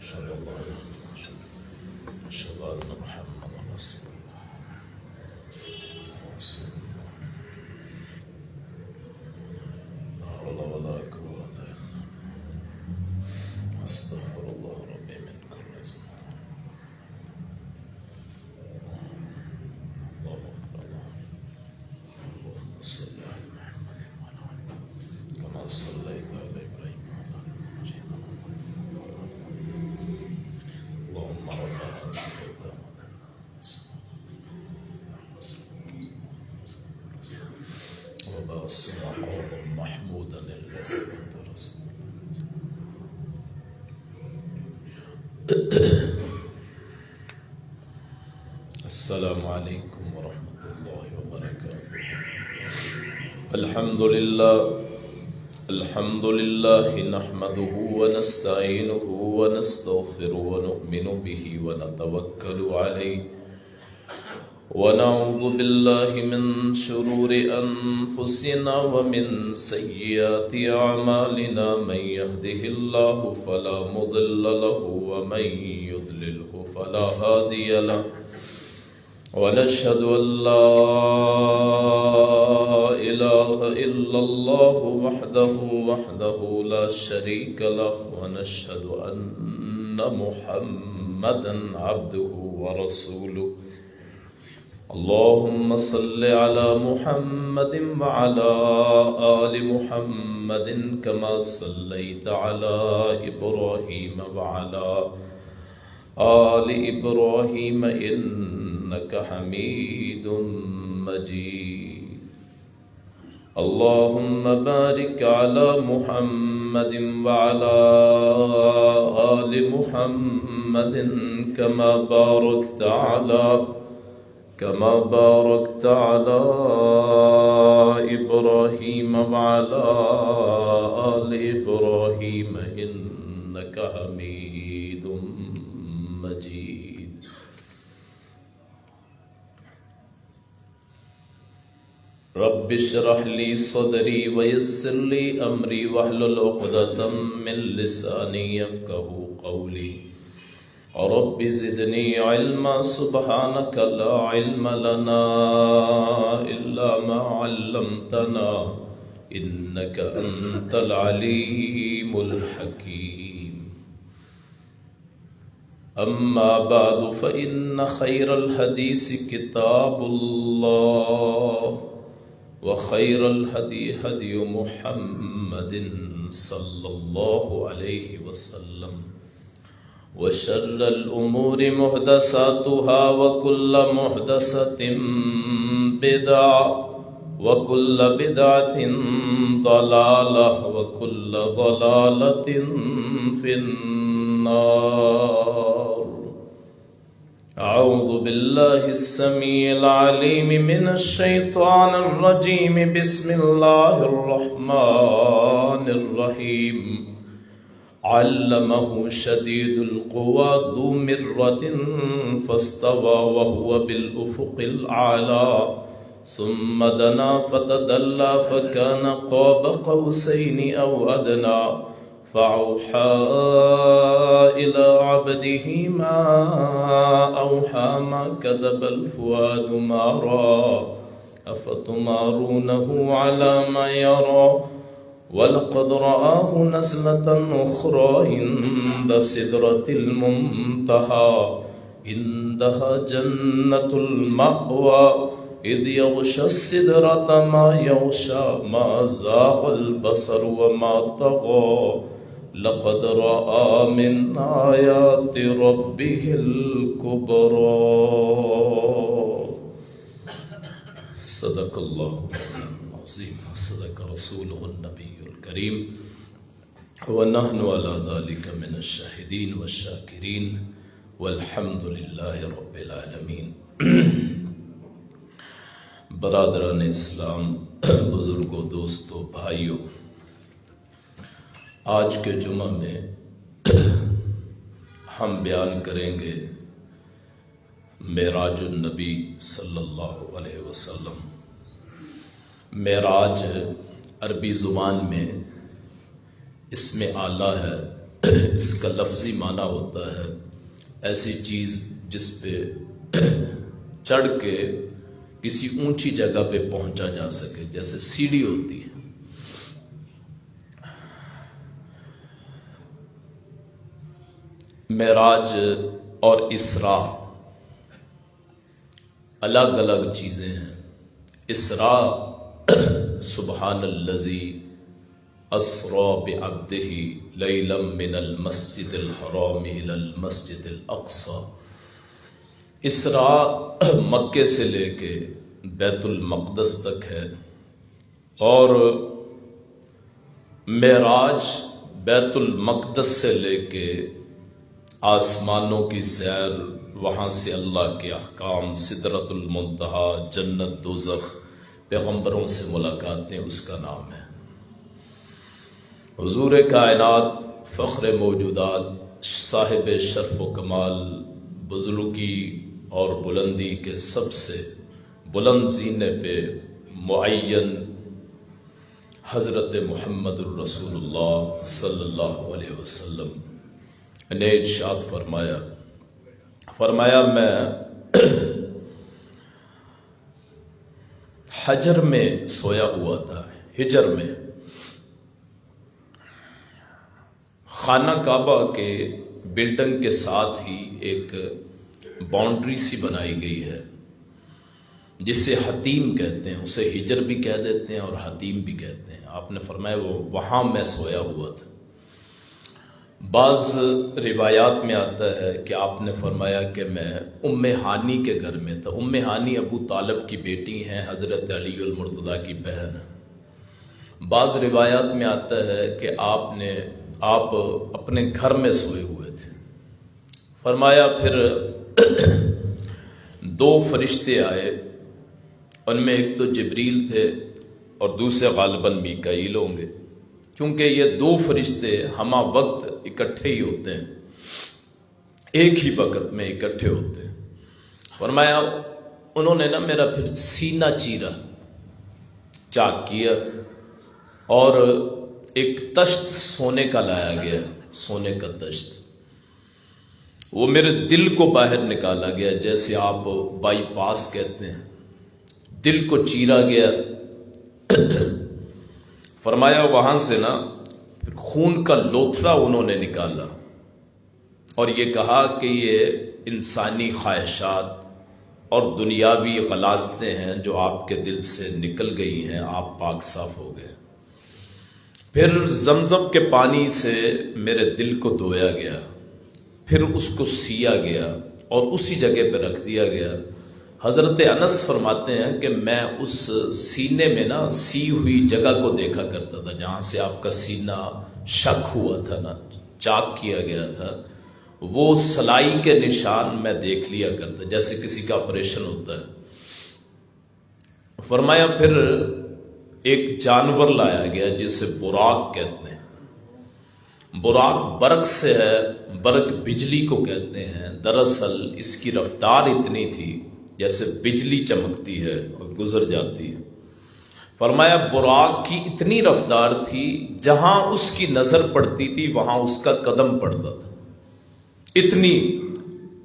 أشهد أن لا إله إلا الله أشهد أن محمدا رسول الله لا حول ولا قوة إلا بالله أستغفر الله ربي من كل ذنب اللهم اغفر لنا اللهم صل على محمد وعلى آله كما صليت على إبراهيم وعلى آل مجيد اللهم ربنا زد وبعث مقاما محمودا الذي وعدته رسول السلام عليكم ورحمة الله وبركاته. الحمد لله نحمده ونستعينه ونستغفره ونؤمن به ونتوكل عليه ونعوذ بالله من شرور أنفسنا ومن سيئات أعمالنا من يهده الله فلا مضل له ومن يضلله فلا هادي له ونشهد أن لا إله إلا الله وحده لا شريك له ونشهد أن محمدا عبده ورسوله. اللهم صل على محمد وعلى آل محمد كما صليت على إبراهيم وعلى آل إبراهيم إنك حميد مجيد. اللهم بارك على محمد وعلى آل محمد كما باركت على إبراهيم وعلى آل إبراهيم إنك حميد مجيد. رب اشرح لي صدري ويسر لي أمري واحلل عقدة من لساني يفقهوا قولي. رب زدني علما سبحانك لا علم لنا إلا ما علمتنا إنك أنت العليم الحكيم. أما بعد فإن خير الحديث كتاب الله وخير الهدي هدي محمد صلى الله عليه وسلم وشر الأمور محدثاتها وكل محدثة بدعة وكل بدعة ضلالة وكل ضلالة في النار. أعوذ بالله السميع العليم من الشيطان الرجيم. بسم الله الرحمن الرحيم. علمه شديد القوى ذو مرة فاستوى وهو بالأفق الأعلى ثم دنا فتدلى فكان قاب قوسين أو أدنى فأوحى إلى عبده ما أوحى ما كذب الفؤاد ما رأى أفتمارونه على ما يرى وَلَقَدْ رَآهُ نَزْلَةً أُخْرَى عِندَ سِدْرَةِ الْمُنْتَهَى عِندَهَا جَنَّةُ الْمَأْوَى إِذْ يَغْشَى السِّدْرَةَ مَا يَغْشَى مَا زَاغَ الْبَصَرُ وَمَا طَغَى لَقَدْ رَأَى مِنْ آيَاتِ رَبِّهِ الْكُبْرَى. صدق اللہ العظیم صدق رسولہ النبی الکریم ونحن على ذلك من الشاہدین والشاکرین والحمد للہ رب العالمین. برادران اسلام، بزرگوں، دوستوں، بھائیوں، آج کے جمعہ میں ہم بیان کریں گے معراج النبی صلی اللہ علیہ وسلم. معراج عربی زبان میں اسم اعلیٰ ہے اس کا لفظی معنی ہوتا ہے ایسی چیز جس پہ چڑھ کے کسی اونچی جگہ پہ پہنچا جا سکے، جیسے سیڑھی ہوتی ہے۔ معراج اور اسراء الگ الگ چیزیں ہیں۔ اسراء سبحان الذی اسری بعبدہ لیلا من المسجد الحرام الی المسجد الاقصی۔ اسراء مکے سے لے کے بیت المقدس تک ہے، اور معراج بیت المقدس سے لے کے آسمانوں کی سیر، وہاں سے اللہ کے احکام، سدرۃ المنتہا، جنت، دوزخ، پیغمبروں سے ملاقاتیں، اس کا نام ہے۔ حضور کائنات، فخر موجودات، صاحب شرف و کمال، بزرگی اور بلندی کے سب سے بلند زینے پہ معین حضرت محمد الرسول اللہ صلی اللہ علیہ وسلم نے ارشاد فرمایا میں حجر میں سویا ہوا تھا، ہجر میں، خانہ کعبہ کے بلڈنگ کے ساتھ ہی ایک باؤنڈری سی بنائی گئی ہے جسے حتیم کہتے ہیں، اسے ہجر بھی کہہ دیتے ہیں اور حتیم بھی کہتے ہیں۔ آپ نے فرمایا وہاں میں سویا ہوا تھا۔ بعض روایات میں آتا ہے کہ آپ نے فرمایا کہ میں ام ہانی کے گھر میں تھا۔ ام ہانی ابو طالب کی بیٹی ہیں، حضرت علی المرتضیٰ کی بہن۔ بعض روایات میں آتا ہے کہ آپ اپنے گھر میں سوئے ہوئے تھے۔ فرمایا پھر دو فرشتے آئے، ان میں ایک تو جبریل تھے اور دوسرے غالباً میکائیل ہوں گے، کیونکہ یہ دو فرشتے ہمہ وقت اکٹھے ہی ہوتے ہیں، ایک ہی وقت میں اکٹھے ہوتے ہیں۔ فرمایا انہوں نے میرا پھر سینہ چیرا، چاک کیا، اور ایک تشت سونے کا لایا گیا، سونے کا تشت، وہ میرے دل کو باہر نکالا گیا، جیسے آپ بائی پاس کہتے ہیں، دل کو چیرا گیا۔ فرمایا وہاں سے پھر خون کا لوتھڑا انہوں نے نکالا اور یہ کہا کہ یہ انسانی خواہشات اور دنیاوی غلاظتیں ہیں جو آپ کے دل سے نکل گئی ہیں، آپ پاک صاف ہو گئے۔ پھر زمزم کے پانی سے میرے دل کو دھویا گیا، پھر اس کو سیا گیا اور اسی جگہ پہ رکھ دیا گیا۔ حضرت انس فرماتے ہیں کہ میں اس سینے میں سی ہوئی جگہ کو دیکھا کرتا تھا، جہاں سے آپ کا سینہ شک ہوا تھا، چاک کیا گیا تھا، وہ سلائی کے نشان میں دیکھ لیا کرتا، جیسے کسی کا آپریشن ہوتا ہے۔ فرمایا پھر ایک جانور لایا گیا جسے براق کہتے ہیں۔ براق برق سے ہے، برق بجلی کو کہتے ہیں۔ دراصل اس کی رفتار اتنی تھی جیسے بجلی چمکتی ہے اور گزر جاتی ہے۔ فرمایا براق کی اتنی رفتار تھی، جہاں اس کی نظر پڑتی تھی وہاں اس کا قدم پڑتا تھا، اتنی۔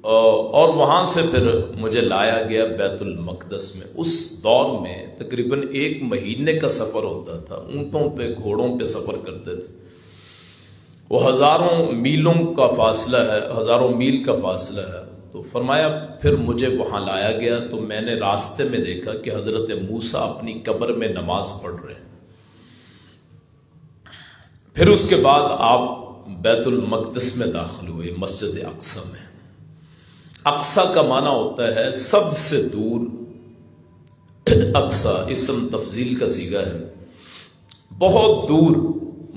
اور وہاں سے پھر مجھے لایا گیا بیت المقدس میں۔ اس دور میں تقریباً 1 مہینے کا سفر ہوتا تھا، اونٹوں پہ، گھوڑوں پہ سفر کرتے تھے، وہ ہزاروں میلوں کا فاصلہ ہے، ہزاروں میل کا فاصلہ ہے۔ تو فرمایا پھر مجھے وہاں لایا گیا تو میں نے راستے میں دیکھا کہ حضرت موسیٰ اپنی قبر میں نماز پڑھ رہے ہیں۔ پھر اس کے بعد آپ بیت المقدس میں داخل ہوئے، مسجد اقصی میں۔ اقصی کا معنی ہوتا ہے سب سے دور۔ اقصی اسم تفضیل کا صیغہ ہے، بہت دور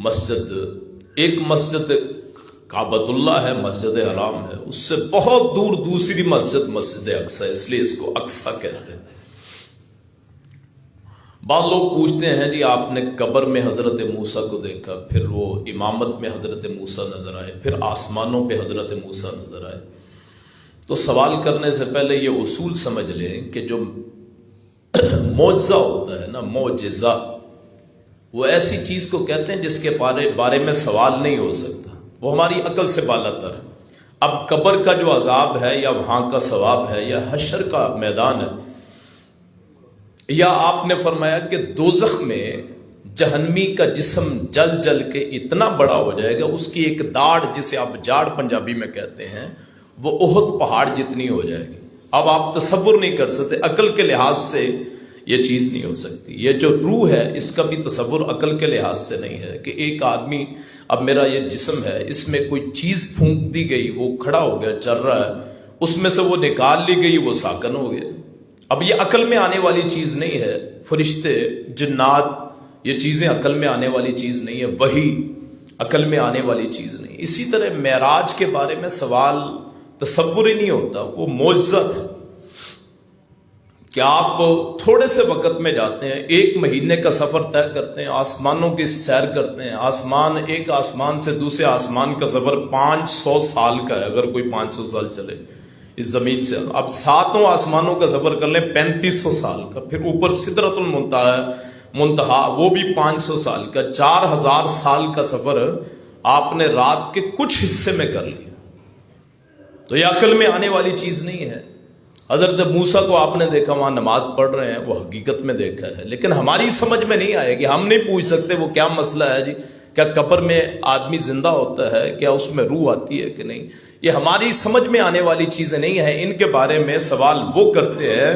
مسجد۔ ایک مسجد کعبۃ اللہ ہے، مسجد حرام ہے، اس سے بہت دور دوسری مسجد، مسجد اقصی، اس لیے اس کو اقصی کہتے ہیں۔ بعض لوگ پوچھتے ہیں جی آپ نے قبر میں حضرت موسیٰ کو دیکھا، پھر وہ امامت میں حضرت موسیٰ نظر آئے، پھر آسمانوں پہ حضرت موسیٰ نظر آئے۔ تو سوال کرنے سے پہلے یہ اصول سمجھ لیں کہ جو معجزہ ہوتا ہے معجزہ، وہ ایسی چیز کو کہتے ہیں جس کے بارے میں سوال نہیں ہو سکتا۔ وہ ہماری عقل سے بالا تر ہے۔ اب قبر کا جو عذاب ہے یا وہاں کا ثواب ہے یا حشر کا میدان ہے، یا آپ نے فرمایا کہ دوزخ میں جہنمی کا جسم جل جل کے اتنا بڑا ہو جائے گا، اس کی ایک داڑھ جسے آپ جاڑ پنجابی میں کہتے ہیں، وہ احد پہاڑ جتنی ہو جائے گی۔ اب آپ تصور نہیں کر سکتے، عقل کے لحاظ سے یہ چیز نہیں ہو سکتی۔ یہ جو روح ہے اس کا بھی تصور عقل کے لحاظ سے نہیں ہے کہ ایک آدمی، اب میرا یہ جسم ہے، اس میں کوئی چیز پھونک دی گئی، وہ کھڑا ہو گیا، چل رہا ہے، اس میں سے وہ نکال لی گئی، وہ ساکن ہو گیا۔ اب یہ عقل میں آنے والی چیز نہیں ہے، فرشتے، جنات، یہ چیزیں عقل میں آنے والی چیز نہیں ہے، وحی عقل میں آنے والی چیز نہیں۔ اسی طرح معراج کے بارے میں سوال تصور ہی نہیں ہوتا، وہ معجزہ تھا کہ آپ تھوڑے سے وقت میں جاتے ہیں، 1 مہینے کا سفر طے کرتے ہیں، آسمانوں کی سیر کرتے ہیں، ایک آسمان سے دوسرے آسمان کا سفر 500 سال کا ہے، اگر کوئی 500 سال چلے اس زمین سے، اب 7 آسمانوں کا سفر کر لیں 3500 سال کا، پھر اوپر سدرۃ المنتہا وہ بھی 500 سال کا، 4000 سال کا سفر آپ نے رات کے کچھ حصے میں کر لیا۔ تو یہ عقل میں آنے والی چیز نہیں ہے۔ حضرت موسیٰ کو آپ نے دیکھا وہاں نماز پڑھ رہے ہیں، وہ حقیقت میں دیکھا ہے، لیکن ہماری سمجھ میں نہیں آئے گی، ہم نہیں پوچھ سکتے وہ کیا مسئلہ ہے جی، کیا قبر میں آدمی زندہ ہوتا ہے، کیا اس میں روح آتی ہے کہ نہیں، یہ ہماری سمجھ میں آنے والی چیزیں نہیں ہیں۔ ان کے بارے میں سوال وہ کرتے ہیں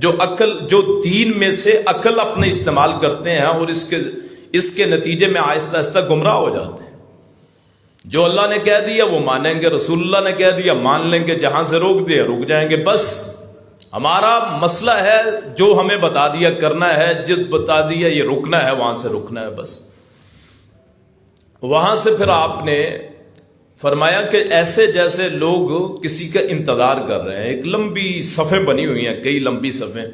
جو دین میں سے عقل اپنے استعمال کرتے ہیں اور اس کے نتیجے میں آہستہ آہستہ گمراہ ہو جاتے ہیں۔ جو اللہ نے کہہ دیا وہ مانیں گے، رسول اللہ نے کہہ دیا مان لیں گے، جہاں سے روک دیا رک جائیں گے، بس ہمارا مسئلہ ہے جو ہمیں بتا دیا کرنا ہے، جس بتا دیا یہ رکنا ہے وہاں سے رکنا ہے بس۔ وہاں سے پھر آپ نے فرمایا کہ ایسے جیسے لوگ کسی کا انتظار کر رہے ہیں، ایک لمبی صفیں بنی ہوئی ہیں، کئی لمبی صفیں۔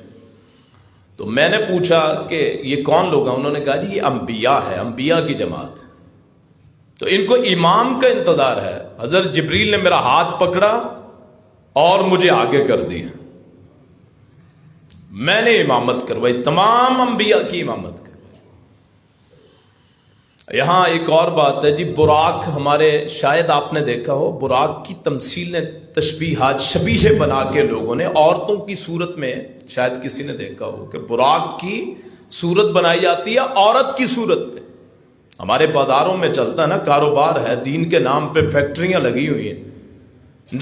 تو میں نے پوچھا کہ یہ کون لوگ ہیں؟ انہوں نے کہا جی یہ انبیاء ہے، انبیاء کی جماعت ہے۔ تو ان کو امام کا انتظار ہے۔ حضرت جبریل نے میرا ہاتھ پکڑا اور مجھے آگے کر دیا، میں نے امامت کروائی، تمام انبیاء کی امامت کروائی۔ یہاں ایک اور بات ہے جی، براق، ہمارے شاید آپ نے دیکھا ہو، براق کی تمثیلیں، تشبیہات، شبیہ بنا کے لوگوں نے عورتوں کی صورت میں، شاید کسی نے دیکھا ہو کہ براق کی صورت بنائی جاتی ہے عورت کی صورت پہ۔ ہمارے بازاروں میں چلتا ہے نا، کاروبار ہے، دین کے نام پہ فیکٹریاں لگی ہوئی ہیں،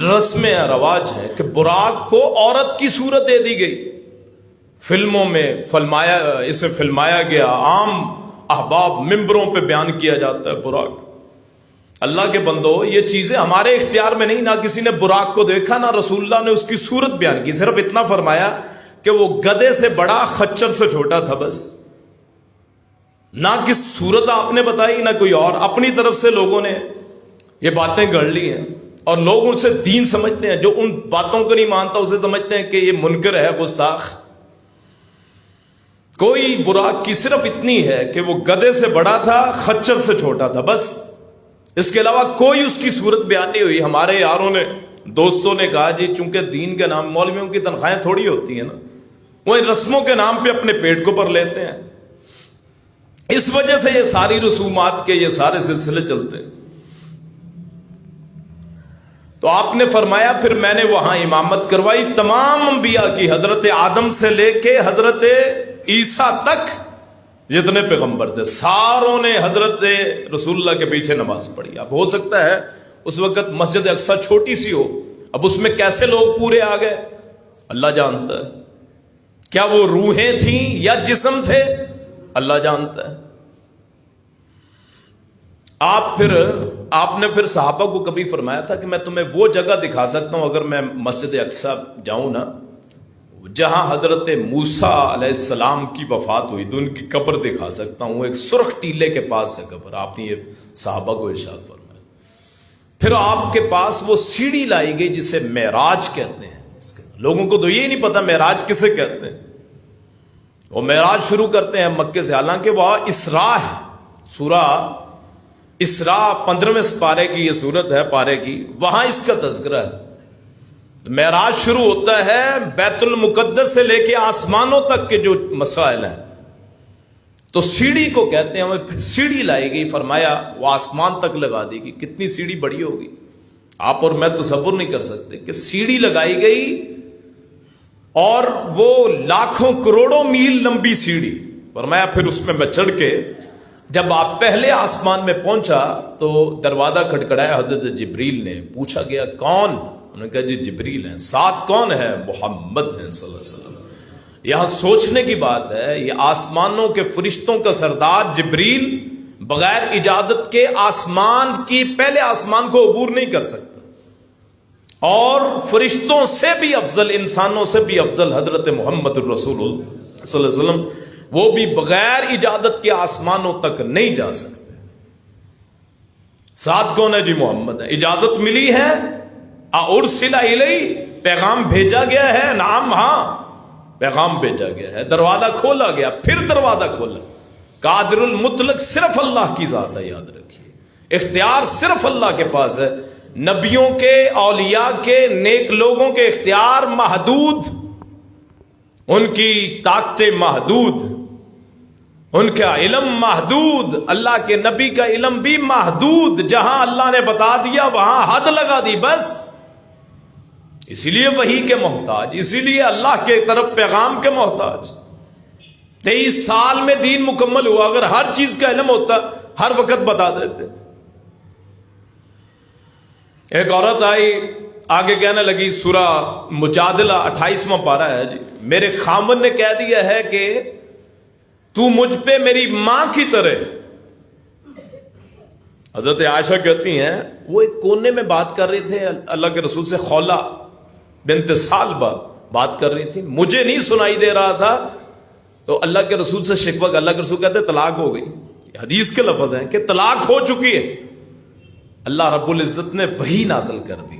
رسمیں ہیں، رواج ہیں کہ براق کو عورت کی صورت دے دی گئی، فلموں میں اسے فلمایا گیا، عام احباب ممبروں پہ بیان کیا جاتا ہے براق۔ اللہ کے بندو، یہ چیزیں ہمارے اختیار میں نہیں، نہ کسی نے براق کو دیکھا، نہ رسول اللہ نے اس کی صورت بیان کی، صرف اتنا فرمایا کہ وہ گدھے سے بڑا، خچر سے چھوٹا تھا، بس۔ نہ کس صورت آپ نے بتائی، نہ کوئی اور، اپنی طرف سے لوگوں نے یہ باتیں گڑھ لی ہیں، اور لوگ ان سے دین سمجھتے ہیں۔ جو ان باتوں کو نہیں مانتا اسے سمجھتے ہیں کہ یہ منکر ہے، گستاخ۔ کوئی براق کی صرف اتنی ہے کہ وہ گدھے سے بڑا تھا، خچر سے چھوٹا تھا، بس۔ اس کے علاوہ کوئی اس کی صورت بیان نہیں ہوئی۔ ہمارے یاروں نے، دوستوں نے کہا جی چونکہ دین کے نام، مولویوں کی تنخواہیں تھوڑی ہوتی ہیں نا، وہ ان رسموں کے نام پہ اپنے پیٹ کو بھر لیتے ہیں، اس وجہ سے یہ ساری رسومات کے یہ سارے سلسلے چلتے ہیں۔ تو آپ نے فرمایا پھر میں نے وہاں امامت کروائی تمام انبیاء کی، حضرت آدم سے لے کے حضرت عیسیٰ تک جتنے پیغمبر تھے، ساروں نے حضرت رسول اللہ کے پیچھے نماز پڑھی۔ اب ہو سکتا ہے اس وقت مسجد اقصیٰ چھوٹی سی ہو، اب اس میں کیسے لوگ پورے آ گئے اللہ جانتا ہے، کیا وہ روحیں تھیں یا جسم تھے اللہ جانتا ہے۔ آپ نے پھر صحابہ کو کبھی فرمایا تھا کہ میں تمہیں وہ جگہ دکھا سکتا ہوں اگر میں مسجد اقصیٰ جاؤں نا، جہاں حضرت موسیٰ علیہ السلام کی وفات ہوئی، تو ان کی قبر دکھا سکتا ہوں، ایک سرخ ٹیلے کے پاس ہے قبر۔ آپ نے یہ صحابہ کو ارشاد فرمایا۔ پھر آپ کے پاس وہ سیڑھی لائی گئی جسے معراج کہتے ہیں۔ لوگوں کو تو یہ نہیں پتا معراج کسے کہتے ہیں، وہ معراج شروع کرتے ہیں مکے سے، حالانکہ وہ اسراء ہے، سورہ اسراء 15ویں پارے کی یہ صورت ہے، پارے کی، وہاں اس کا تذکرہ ہے۔ معراج شروع ہوتا ہے بیت المقدس سے لے کے آسمانوں تک کے جو مسائل ہیں، تو سیڑھی کو کہتے ہیں. ہمیں پھر سیڑھی لائی گئی, فرمایا وہ آسمان تک لگا دی گئی. کتنی سیڑھی بڑی ہوگی, آپ اور میں تصور نہیں کر سکتے کہ سیڑھی لگائی گئی اور وہ لاکھوں کروڑوں میل لمبی سیڑھی. فرمایا پھر اس میں چڑھ کے جب آپ پہلے آسمان میں پہنچا تو دروازہ کھٹکھڑایا. حضرت جبریل نے پوچھا گیا کون؟ انہوں نے کہا جی جبریل ہیں. ساتھ کون ہے؟ محمد ہیں صلی اللہ علیہ وسلم. یہاں سوچنے کی بات ہے, یہ آسمانوں کے فرشتوں کا سردار جبریل بغیر اجازت کے آسمان کی پہلے آسمان کو عبور نہیں کر سکتا, اور فرشتوں سے بھی افضل, انسانوں سے بھی افضل حضرت محمد الرسول اللہ صلی اللہ علیہ وسلم, وہ بھی بغیر اجازت کے آسمانوں تک نہیں جا سکتے. ساتھ کون ہے؟ جی محمد ہے. اجازت ملی ہے, ارسل الی, پیغام بھیجا گیا ہے. نعم, ہاں پیغام بھیجا گیا ہے. دروازہ کھولا گیا, پھر دروازہ کھولا. قادر المطلق صرف اللہ کی ذات ہے, یاد رکھیے. اختیار صرف اللہ کے پاس ہے. نبیوں کے, اولیاء کے, نیک لوگوں کے اختیار محدود, ان کی طاقتیں محدود, ان کا علم محدود. اللہ کے نبی کا علم بھی محدود. جہاں اللہ نے بتا دیا وہاں حد لگا دی بس. اسی لیے وحی کے محتاج, اسی لیے اللہ کے طرف پیغام کے محتاج. 23 سال میں دین مکمل ہوا. اگر ہر چیز کا علم ہوتا ہر وقت بتا دیتے. ایک عورت آئی, آگے کہنے لگی, سورہ مجادلہ 28واں پارہ ہے جی, میرے خامن نے کہہ دیا ہے کہ تو مجھ پہ میری ماں کی طرح. حضرت عائشہ کہتی ہیں وہ ایک کونے میں بات کر رہے تھے اللہ کے رسول سے, خولہ بنت سالبہ بات کر رہی تھی, مجھے نہیں سنائی دے رہا تھا. تو اللہ کے رسول سے شکوہ کر, اللہ کے رسول کہتے طلاق ہو گئی. حدیث کے لفظ ہیں کہ طلاق ہو چکی ہے. اللہ رب العزت نے وحی نازل کر دی,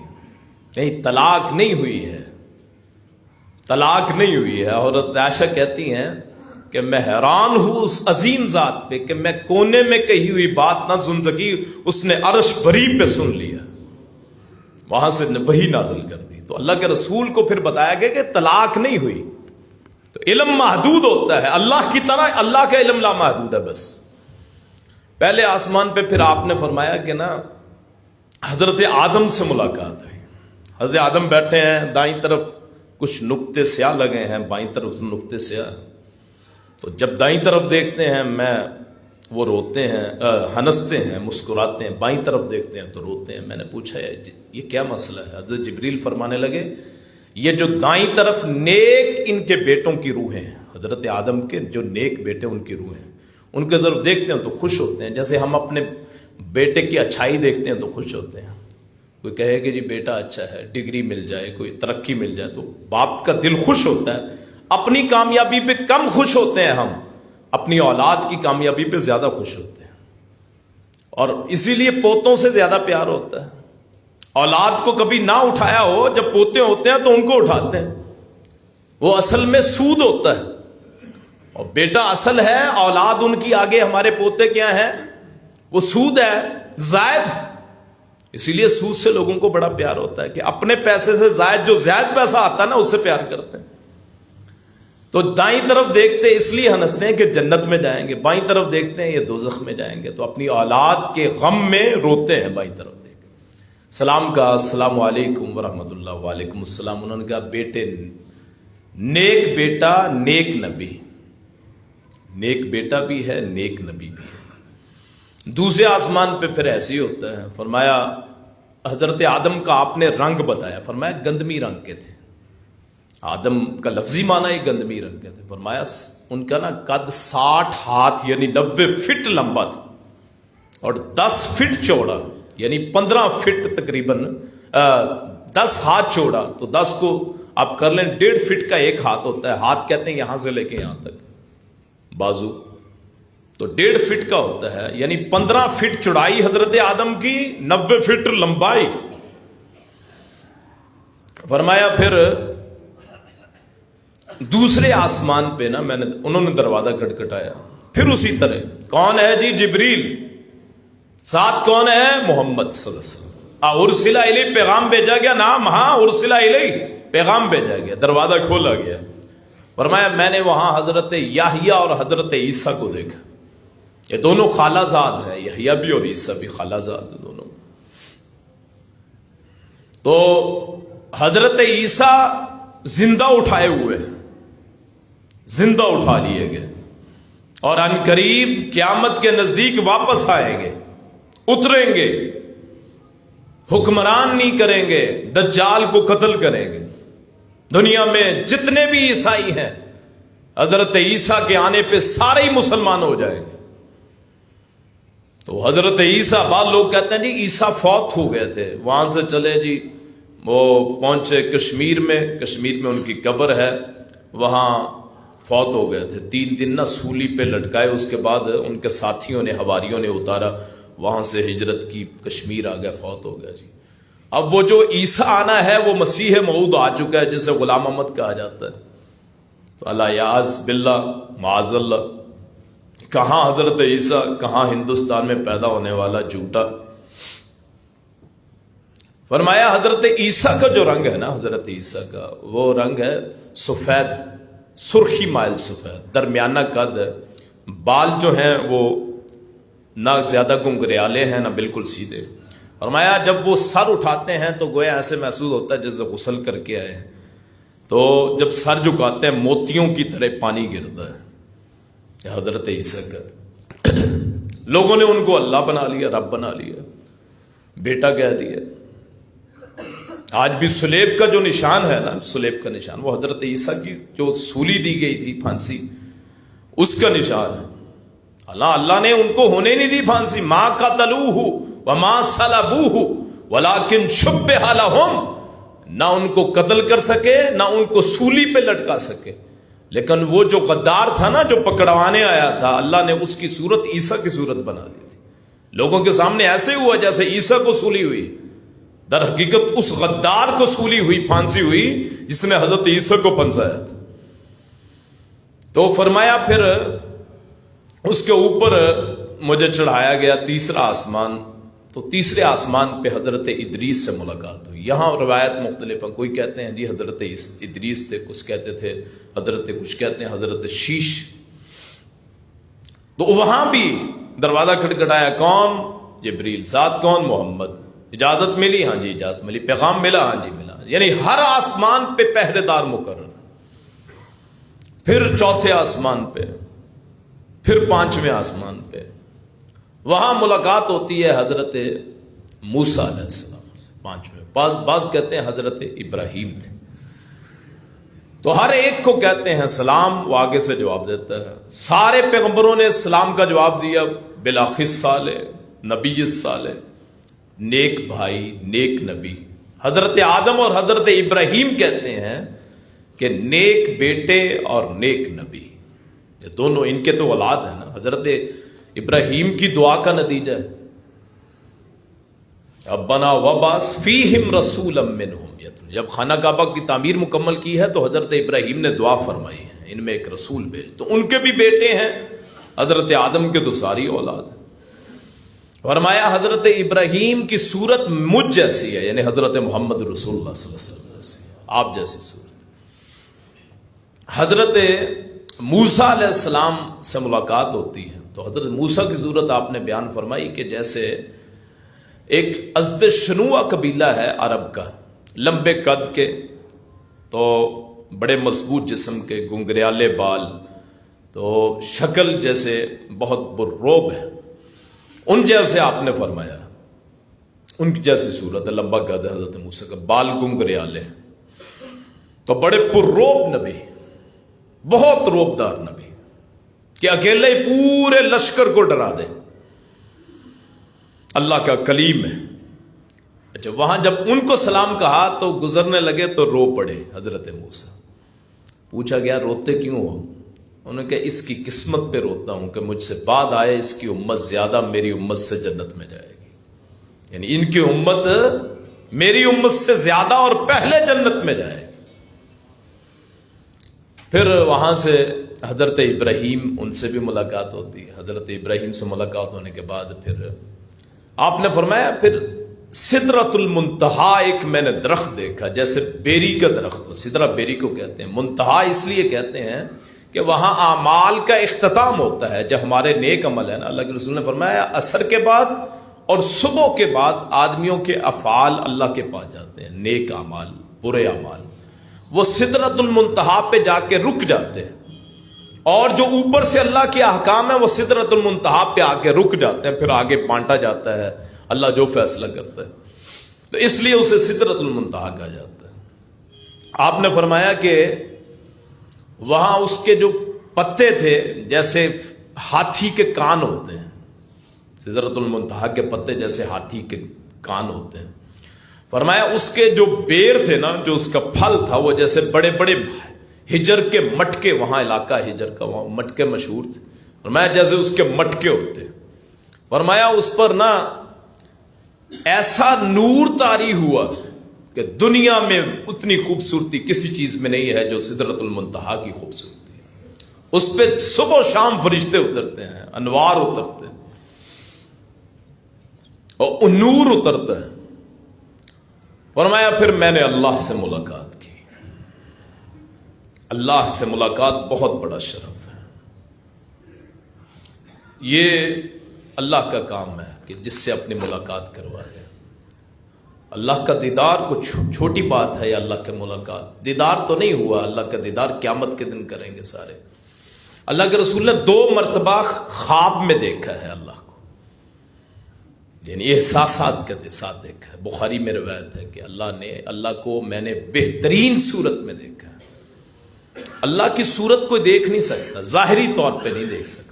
نہیں طلاق نہیں ہوئی ہے, طلاق نہیں ہوئی ہے. اور عائشہ کہتی ہیں کہ میں حیران ہوں اس عظیم ذات پہ کہ میں کونے میں کہی ہوئی بات نہ سن سکی, اس نے عرش بری پہ سن لیا, وہاں سے وحی نازل کر دی. تو اللہ کے رسول کو پھر بتایا گیا کہ طلاق نہیں ہوئی. تو علم محدود ہوتا ہے, اللہ کی طرح اللہ کا علم لامحدود ہے. بس پہلے آسمان پہ پھر آپ نے فرمایا کہ نا حضرت آدم سے ملاقات ہوئی. حضرت آدم بیٹھے ہیں, دائیں طرف کچھ نقطے سیاہ لگے ہیں, بائیں طرف نقطے سیاہ. تو جب دائیں طرف دیکھتے ہیں میں وہ روتے ہیں, ہنستے ہیں, مسکراتے ہیں. بائیں طرف دیکھتے ہیں تو روتے ہیں. میں نے پوچھا یہ کیا مسئلہ ہے؟ حضرت جبریل فرمانے لگے یہ جو دائیں طرف نیک ان کے بیٹوں کی روحیں ہیں, حضرت آدم کے جو نیک بیٹے ان کی روحیں, ان کے طرف دیکھتے ہیں تو خوش ہوتے ہیں. جیسے ہم اپنے بیٹے کی اچھائی دیکھتے ہیں تو خوش ہوتے ہیں. کوئی کہے کہ جی بیٹا اچھا ہے, ڈگری مل جائے, کوئی ترقی مل جائے, تو باپ کا دل خوش ہوتا ہے. اپنی کامیابی پہ کم خوش ہوتے ہیں ہم, اپنی اولاد کی کامیابی پہ زیادہ خوش ہوتے ہیں. اور اسی لیے پوتوں سے زیادہ پیار ہوتا ہے. اولاد کو کبھی نہ اٹھایا ہو, جب پوتے ہوتے ہیں تو ان کو اٹھاتے ہیں. وہ اصل میں سود ہوتا ہے, اور بیٹا اصل ہے, اولاد ان کی آگے ہمارے پوتے کیا ہیں, وہ سود ہے, زائد. اسی لیے سود سے لوگوں کو بڑا پیار ہوتا ہے کہ اپنے پیسے سے زائد جو زائد پیسہ آتا ہے نا اس سے پیار کرتے ہیں. تو دائیں طرف دیکھتے اس لیے ہنستے ہیں کہ جنت میں جائیں گے, بائیں طرف دیکھتے ہیں یہ دوزخ میں جائیں گے, تو اپنی اولاد کے غم میں روتے ہیں. بائیں طرف دیکھ سلام کا, السلام علیکم ورحمۃ اللہ. وعلیکم السلام. انہوں نے کہا بیٹے, نیک بیٹا نیک نبی, نیک بیٹا بھی ہے نیک نبی بھی ہے. دوسرے آسمان پہ پھر ایسے ہی ہوتا ہے. فرمایا حضرت آدم کا آپ نے رنگ بتایا, فرمایا گندمی رنگ کے تھے. آدم کا لفظی معنی ہی گندمی رنگ کے تھے. فرمایا ان کا نا قد 60 ہاتھ یعنی 90 فٹ لمبا تھا, اور 10 فٹ چوڑا یعنی 15 فٹ تقریباً 10 ہاتھ چوڑا. تو 10 کو آپ کر لیں, 1.5 فٹ کا ایک ہاتھ ہوتا ہے. ہاتھ کہتے ہیں یہاں سے لے کے یہاں تک بازو, تو 1.5 فٹ کا ہوتا ہے, یعنی 15 فٹ چوڑائی حضرت آدم کی, 90 فٹ لمبائی. فرمایا پھر دوسرے آسمان پہ نا انہوں نے دروازہ کھٹکھٹایا. پھر اسی طرح, کون ہے جی؟ جبریل. ساتھ کون ہے؟ محمد صلی اللہ علیہ وسلم. ارسل الی, پیغام بھیجا گیا. نام, ہاں ارسل الی, پیغام بھیجا گیا. دروازہ کھولا گیا. فرمایا میں نے وہاں حضرت یحییٰ اور حضرت عیسیٰ کو دیکھا. یہ دونوں خالہ زاد ہیں، یحییٰ بھی اور عیسیٰ بھی خالہ زاد ہیں دونوں۔ تو حضرت عیسیٰ زندہ اٹھائے ہوئے ہیں، زندہ اٹھا لیے گئے، اور ان قریب قیامت کے نزدیک واپس آئیں گے، اتریں گے، حکمران نہیں کریں گے، دجال کو قتل کریں گے۔ دنیا میں جتنے بھی عیسائی ہیں حضرت عیسیٰ کے آنے پہ سارے ہی مسلمان ہو جائیں گے۔ تو حضرت عیسیٰ، بعض لوگ کہتے ہیں جی عیسیٰ فوت ہو گئے تھے، وہاں سے چلے جی وہ پہنچے کشمیر میں ان کی قبر ہے، وہاں فوت ہو گئے تھے، 3 دن نہ سولی پہ لٹکائے، اس کے بعد ان کے ساتھیوں نے، حواریوں نے اتارا، وہاں سے ہجرت کی، کشمیر آ گیا، فوت ہو گیا جی۔ اب وہ جو عیسیٰ آنا ہے وہ مسیح موعود آ چکا ہے، جسے غلام احمد کہا جاتا ہے۔ تو اللہ یعاذ باللہ، معاذ اللہ، کہاں حضرت عیسیٰ، کہاں ہندوستان میں پیدا ہونے والا جھوٹا۔ فرمایا حضرت عیسیٰ کا جو رنگ ہے نا، حضرت عیسیٰ کا وہ رنگ ہے سفید، سرخی مائل سفید، درمیانہ قد ہے، بال جو ہیں وہ نہ زیادہ گنگریالے ہیں نہ بالکل سیدھے۔ فرمایا جب وہ سر اٹھاتے ہیں تو گویا ایسے محسوس ہوتا ہے جیسے غسل کر کے آئے ہیں، تو جب سر جھکاتے ہیں موتیوں کی طرح پانی گرتا ہے۔ حضرت عیسیٰ کا لوگوں نے ان کو اللہ بنا لیا، رب بنا لیا، بیٹا کہہ دیا۔ آج بھی سلیب کا جو نشان ہے نا، سلیب کا نشان وہ حضرت عیسیٰ کی جو سولی دی گئی تھی، پھانسی، اس کا نشان ہے۔ اللہ نے ان کو ہونے نہیں دی پھانسی، ما قتلوہ وما صلبوہ ولکن شبہ لہم، نہ ان کو قتل کر سکے نہ ان کو سولی پہ لٹکا سکے، لیکن وہ جو غدار تھا نا، جو پکڑوانے آیا تھا، اللہ نے اس کی صورت عیسیٰ کی صورت بنا دی تھی۔ لوگوں کے سامنے ایسے ہوا جیسے عیسیٰ کو سولی ہوئی، در حقیقت اس غدار کو سولی ہوئی، پھانسی ہوئی، جس نے حضرت عیسیٰ کو پھنسایا تھا۔ تو فرمایا پھر اس کے اوپر مجھے چڑھایا گیا تیسرا آسمان، تو تیسرے آسمان پہ حضرت ادریس سے ملاقات ہوئی۔ یہاں روایت مختلف ہیں، کوئی کہتے ہیں جی حضرت ادریس تھے، کچھ کہتے تھے کچھ کہتے ہیں حضرت شیش۔ تو وہاں بھی دروازہ کھٹکھٹایا، کون؟ جبریل۔ ساتھ کون؟ محمد۔ اجازت ملی؟ ہاں جی اجازت ملی۔ پیغام ملا؟ ہاں جی ملا۔ یعنی ہر آسمان پہ پہرے دار مقرر، پھر چوتھے آسمان پہ، پھر 5ویں آسمان پہ، وہاں ملاقات ہوتی ہے حضرت موسیٰ علیہ السلام سے، 5ویں۔ بعض کہتے ہیں حضرت ابراہیم تھے۔ تو ہر ایک کو کہتے ہیں سلام، وہ آگے سے جواب دیتا ہے۔ سارے پیغمبروں نے سلام کا جواب دیا، بلاخص صالح، نبی صالح، نیک بھائی، نیک نبی۔ حضرت آدم اور حضرت ابراہیم کہتے ہیں کہ نیک بیٹے اور نیک نبی، یہ دونوں ان کے تو اولاد ہیں نا۔ حضرت ابراہیم کی دعا کا نتیجہ ہے، ربنا وبعث فیہم رسولا منہم یتلو۔ جب خانہ کعبہ کی تعمیر مکمل کی ہے تو حضرت ابراہیم نے دعا فرمائی ہے، ان میں ایک رسول بھیج۔ تو ان کے بھی بیٹے ہیں، حضرت آدم کے تو ساری اولاد ہے۔ فرمایا حضرت ابراہیم کی صورت مجھ جیسی ہے، یعنی حضرت محمد رسول اللہ صلی اللہ علیہ وسلم جیسی، آپ جیسی صورت۔ حضرت موسیٰ علیہ السلام سے ملاقات ہوتی ہے تو حضرت موسیٰ کی صورت آپ نے بیان فرمائی کہ جیسے ایک ازد شنوع قبیلہ ہے عرب کا، لمبے قد کے، تو بڑے مضبوط جسم کے، گنگریالے بال، تو شکل جیسے بہت برروب ہے، ان جیسے آپ نے فرمایا، ان کی جیسی صورت ہے، لمبا قد ہے حضرت موسیٰ کا، بال گنگریالے، تو بڑے پرروب نبی، بہت روبدار نبی کہ اکیلے ہی پورے لشکر کو ڈرا دے، اللہ کا کلیم ہے۔ اچھا، وہاں جب ان کو سلام کہا تو گزرنے لگے تو رو پڑے حضرت موسیٰ۔ پوچھا گیا روتے کیوں ہو؟ انہوں نے کہا اس کی قسمت پہ روتا ہوں کہ مجھ سے بعد آئے اس کی امت زیادہ میری امت سے جنت میں جائے گی، یعنی ان کی امت میری امت سے زیادہ اور پہلے جنت میں جائے گی۔ پھر وہاں سے حضرت ابراہیم، ان سے بھی ملاقات ہوتی ہے۔ حضرت ابراہیم سے ملاقات ہونے کے بعد پھر آپ نے فرمایا پھر سدرۃ المنتہا ایک میں نے درخت دیکھا، جیسے بیری کا درخت ہو، سدرہ بیری کو کہتے ہیں، منتہا اس لیے کہتے ہیں کہ وہاں اعمال کا اختتام ہوتا ہے. جب ہمارے نیک عمل ہے نا، اللہ کے رسول نے فرمایا عصر کے بعد اور صبح کے بعد آدمیوں کے افعال اللہ کے پاس جاتے ہیں، نیک اعمال، برے اعمال، وہ سدرۃ المنتہا پہ جا کے رک جاتے ہیں، اور جو اوپر سے اللہ کے احکام ہیں وہ سدرۃ المنتہا پہ آ کے رک جاتے ہیں، پھر آگے بانٹا جاتا ہے، اللہ جو فیصلہ کرتا ہے. تو اس لیے اسے سدرۃ المنتہا کہا جاتا ہے. آپ نے فرمایا کہ وہاں اس کے جو پتے تھے جیسے ہاتھی کے کان ہوتے ہیں، سدرۃ المنتہا کے پتے جیسے ہاتھی کے کان ہوتے ہیں. فرمایا اس کے جو بیر تھے نا، جو اس کا پھل تھا، وہ جیسے بڑے بڑے ہجر کے مٹکے، وہاں علاقہ ہجر کا، وہاں مٹکے مشہور تھے. فرمایا جیسے اس کے مٹکے ہوتے ہیں. فرمایا اس پر نا ایسا نور طاری ہوا کہ دنیا میں اتنی خوبصورتی کسی چیز میں نہیں ہے جو سدرۃ المنتہا کی خوبصورتی ہے. اس پہ صبح و شام فرشتے اترتے ہیں، انوار اترتے ہیں اور نور اترتا ہے. فرمایا پھر میں نے اللہ سے ملاقات کی. اللہ سے ملاقات بہت بڑا شرف ہے. یہ اللہ کا کام ہے کہ جس سے اپنی ملاقات کروا دیں. اللہ کا دیدار کچھ چھوٹی بات ہے یا اللہ کے ملاقات؟ دیدار تو نہیں ہوا، اللہ کا دیدار قیامت کے دن کریں گے سارے. اللہ کے رسول نے 2 مرتبہ خواب میں دیکھا ہے اللہ کو، یعنی احساسات کے ساتھ دیکھا ہے. بخاری میں روایت ہے کہ اللہ کو میں نے بہترین صورت میں دیکھا ہے. اللہ کی صورت کوئی دیکھ نہیں سکتا، ظاہری طور پہ نہیں دیکھ سکتا.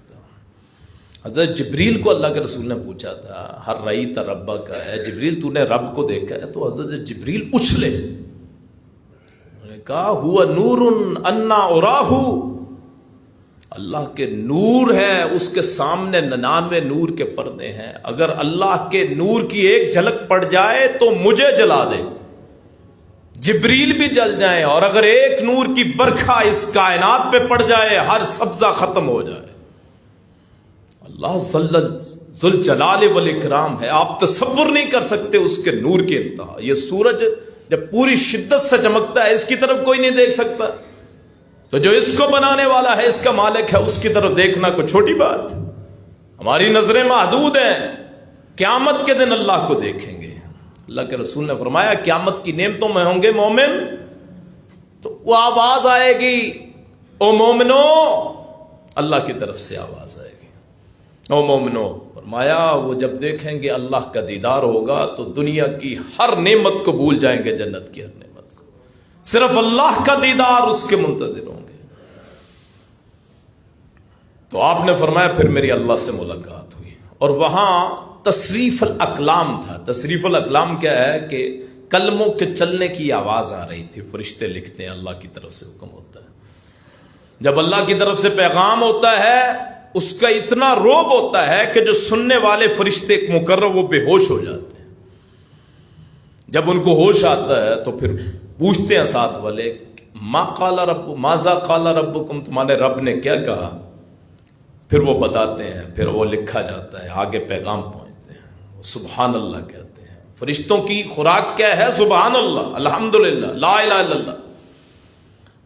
حضرت جبریل کو اللہ کے رسول نے پوچھا تھا، ہر رأیت ربا کا ہے جبریل، تو نے رب کو دیکھا ہے؟ تو حضرت جبریل اچھلے، انہوں نے کہا ہوا نور انا اراہ، اللہ کے نور ہے، اس کے سامنے 99 نور کے پردے ہیں. اگر اللہ کے نور کی ایک جھلک پڑ جائے تو مجھے جلا دے، جبریل بھی جل جائیں، اور اگر ایک نور کی برکھا اس کائنات پہ پڑ جائے ہر سبزہ ختم ہو جائے. اللہ ذل جلال والاکرام ہے، آپ تصور نہیں کر سکتے اس کے نور کی انتہا. یہ سورج جب پوری شدت سے چمکتا ہے اس کی طرف کوئی نہیں دیکھ سکتا، تو جو اس کو بنانے والا ہے، اس کا مالک ہے، اس کی طرف دیکھنا کوئی چھوٹی بات؟ ہماری نظریں محدود ہیں، قیامت کے دن اللہ کو دیکھیں گے. اللہ کے رسول نے فرمایا قیامت کی نعمتوں میں ہوں گے مومن، تو وہ آواز آئے گی او مومنو، اللہ کی طرف سے آواز آئے گی او مومنو. فرمایا وہ جب دیکھیں گے اللہ کا دیدار ہوگا تو دنیا کی ہر نعمت کو بھول جائیں گے، جنت کی ہر نعمت کو، صرف اللہ کا دیدار اس کے منتظر ہوں گے. تو آپ نے فرمایا پھر میری اللہ سے ملاقات ہوئی، اور وہاں تصریف الاقلام تھا. تصریف الاقلام کیا ہے کہ کلموں کے چلنے کی آواز آ رہی تھی. فرشتے لکھتے ہیں، اللہ کی طرف سے حکم ہوتا ہے. جب اللہ کی طرف سے پیغام ہوتا ہے اس کا اتنا روب ہوتا ہے کہ جو سننے والے فرشتے مقرر وہ بے ہوش ہو جاتے ہیں. جب ان کو ہوش آتا ہے تو پھر پوچھتے ہیں ساتھ والے ماذا قال ربکم، تمہارے رب نے کیا کہا؟ پھر وہ بتاتے ہیں، پھر وہ لکھا جاتا ہے، آگے پیغام پہنچتے ہیں، سبحان اللہ کہتے ہیں. فرشتوں کی خوراک کیا ہے؟ سبحان اللہ، الحمدللہ، لا الہ الا اللہ.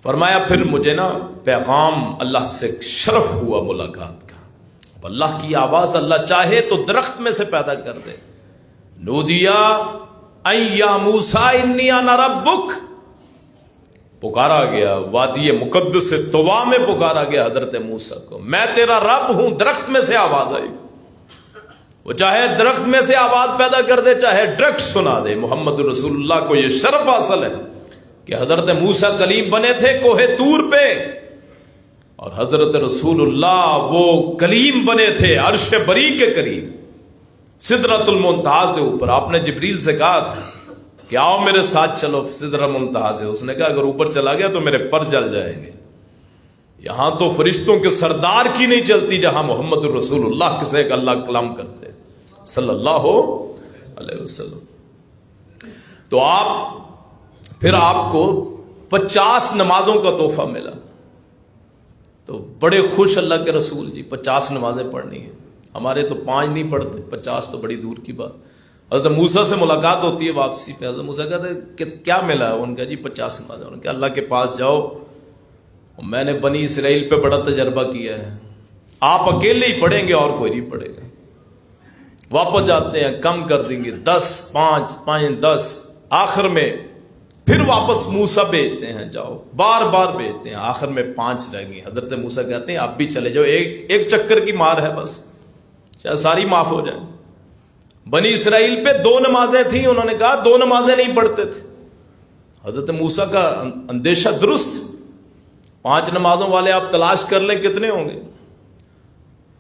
فرمایا پھر مجھے نا پیغام اللہ سے شرف ہوا ملاقات کا. اب اللہ کی آواز اللہ چاہے تو درخت میں سے پیدا کر دے. نودیا ان یا موسیٰ انی انا ربک، پکارا گیا وادی مقدس طوا میں، پکارا گیا حضرت موسیٰ کو، میں تیرا رب ہوں. درخت میں سے آواز آئی. وہ چاہے درخت میں سے آواز پیدا کر دے، چاہے ڈائریکٹ سنا دے. محمد رسول اللہ کو یہ شرف حاصل ہے کہ حضرت موسیٰ کلیم بنے تھے کوہ طور پہ، اور حضرت رسول اللہ وہ کلیم بنے تھے عرش بری کے قریب، سدرۃ المنتہا سے اوپر. آپ نے جبریل سے کہا تھا کہ آؤ میرے ساتھ چلو سدرۃ المنتہا سے. اس نے کہا اگر اوپر چلا گیا تو میرے پر جل جائیں گے. یہاں تو فرشتوں کے سردار کی نہیں چلتی جہاں محمد رسول اللہ کے سے اللہ کلام کرتے صلی اللہ علیہ وسلم. تو پھر آپ کو 50 نمازوں کا تحفہ ملا. تو بڑے خوش اللہ کے رسول، جی 50 نمازیں پڑھنی ہیں. ہمارے تو 5 نہیں پڑھتے، 50 تو بڑی دور کی بات. حضرت موسیٰ سے ملاقات ہوتی ہے واپسی پہ. حضرت موسیٰ کہتے کہ کیا ملا ہے؟ ان کا جی 50 نمازیں. انہوں نے کہا اللہ کے پاس جاؤ میں نے بنی اسرائیل پہ بڑا تجربہ کیا ہے، آپ اکیلے ہی پڑھیں گے اور کوئی نہیں پڑھے گا، واپس جاتے ہیں کم کر دیں گے 10 5 5 10، آخر میں پھر واپس موسیٰ بھیجتے ہیں، جاؤ بار بار بھیجتے ہیں، آخر میں 5 رہ گئی۔ حضرت موسیٰ کہتے ہیں آپ بھی چلے جاؤ، ایک چکر کی مار ہے بس، چاہے ساری معاف ہو جائیں۔ بنی اسرائیل پہ 2 نمازیں تھیں، انہوں نے کہا 2 نمازیں نہیں پڑھتے تھے۔ حضرت موسیٰ کا اندیشہ درست، 5 نمازوں والے آپ تلاش کر لیں کتنے ہوں گے،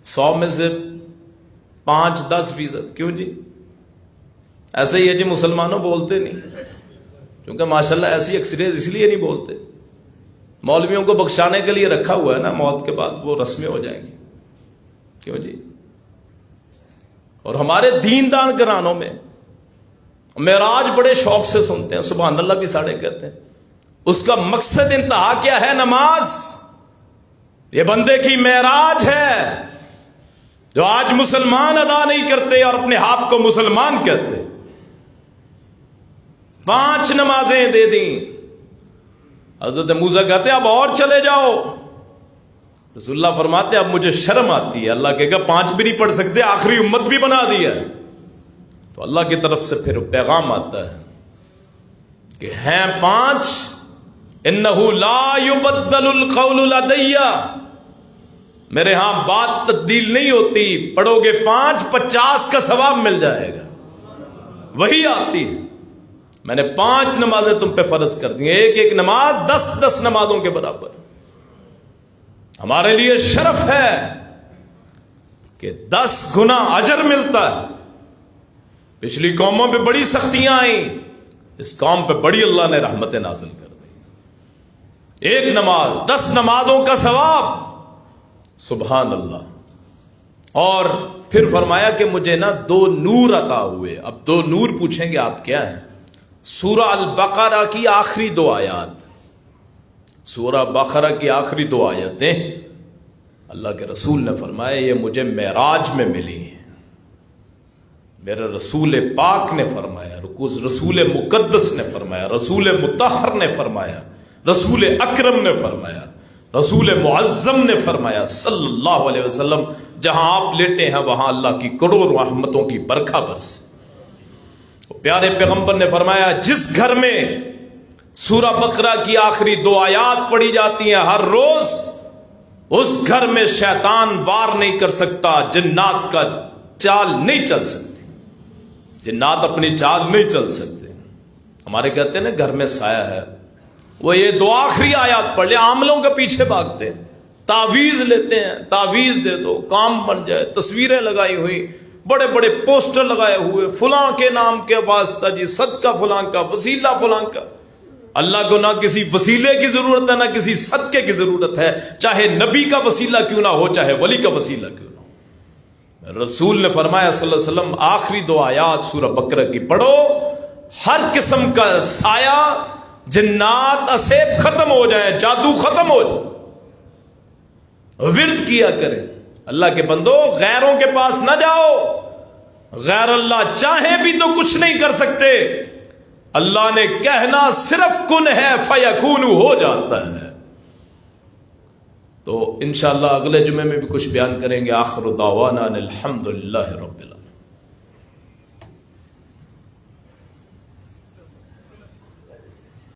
100 میں سے 5-10%، کیوں جی؟ ایسے ہی ہے جی، مسلمانوں بولتے نہیں، کیونکہ ماشاءاللہ ایسی اکثریت اس لیے نہیں بولتے، مولویوں کو بخشانے کے لیے رکھا ہوا ہے نا، موت کے بعد وہ رسمیں ہو جائیں گی، کیوں جی؟ اور ہمارے دیندان گھرانوں میں معراج بڑے شوق سے سنتے ہیں، سبحان اللہ بھی ساڑھے کہتے ہیں، اس کا مقصد انتہا کیا ہے؟ نماز، یہ بندے کی معراج ہے، جو آج مسلمان ادا نہیں کرتے اور اپنے آپ کو مسلمان کہتے۔ 5 نمازیں دے دیں، حضرت موسیٰ کہتے اب اور چلے جاؤ، رسول اللہ فرماتے اب مجھے شرم آتی ہے، اللہ کہے گا 5 بھی نہیں پڑھ سکتے، آخری امت بھی بنا دیا ہے۔ تو اللہ کی طرف سے پھر پیغام آتا ہے کہ ہیں 5، انہو لا یبدل القول لدی، میرے ہاں بات تبدیل نہیں ہوتی، پڑھو گے 5، 50 کا ثواب مل جائے گا، وہی آتی ہے۔ میں نے 5 نمازیں تم پہ فرض کر دی، ایک نماز 10 نمازوں کے برابر۔ ہمارے لیے شرف ہے کہ 10 گنا اجر ملتا ہے۔ پچھلی قوموں پہ بڑی سختیاں آئیں، اس قوم پہ بڑی اللہ نے رحمتیں نازل کر دی، 1 نماز 10 نمازوں کا ثواب، سبحان اللہ۔ اور پھر فرمایا کہ مجھے نا 2 نور عطا ہوئے۔ اب 2 نور پوچھیں گے آپ کیا ہیں؟ سورہ البقرہ کی آخری 2 آیات، سورہ بقرہ کی آخری 2 آیتیں اللہ کے رسول نے فرمایا یہ مجھے معراج میں ملی ہیں، میرے رسول پاک نے فرمایا، رسول مقدس نے فرمایا، رسول مطہر نے فرمایا، رسول اکرم نے فرمایا، رسول معظم نے فرمایا صلی اللہ علیہ وسلم، جہاں آپ لیٹے ہیں وہاں اللہ کی کروڑ رحمتوں کی برکھا برس۔ پیارے پیغمبر نے فرمایا جس گھر میں سورہ بقرہ کی آخری 2 آیات پڑھی جاتی ہیں ہر روز، اس گھر میں شیطان وار نہیں کر سکتا، جنات کا چال نہیں چل سکتی، جنات اپنی چال نہیں چل سکتے۔ ہمارے کہتے ہیں نا گھر میں سایہ ہے، وہ یہ 2 آخری آیات پڑھ لے، عاملوں کے پیچھے بھاگتے ہیں، تعویذ لیتے ہیں، تعویذ دے دو کام بن جائے، تصویریں لگائی ہوئی، بڑے بڑے پوسٹر لگائے ہوئے، فلاں کے نام کے واسطہ جی، صدقہ فلاں کا، وسیلہ فلاں کا۔ اللہ کو نہ کسی وسیلے کی ضرورت ہے، نہ کسی صدقے کی ضرورت ہے، چاہے نبی کا وسیلہ کیوں نہ ہو، چاہے ولی کا وسیلہ کیوں نہ ہو۔ رسول نے فرمایا صلی اللہ علیہ وسلم آخری 2 آیات سورہ بقرہ کی پڑھو، ہر قسم کا سایہ، جنات اسیب ختم ہو جائیں، جادو ختم ہو جائے۔ ورد کیا کریں، اللہ کے بندو غیروں کے پاس نہ جاؤ، غیر اللہ چاہیں بھی تو کچھ نہیں کر سکتے، اللہ نے کہنا صرف کن ہے فیکون، ہو جاتا ہے۔ تو انشاءاللہ اگلے جمعے میں بھی کچھ بیان کریں گے۔ آخر دعوانا الحمدللہ رب العالمین۔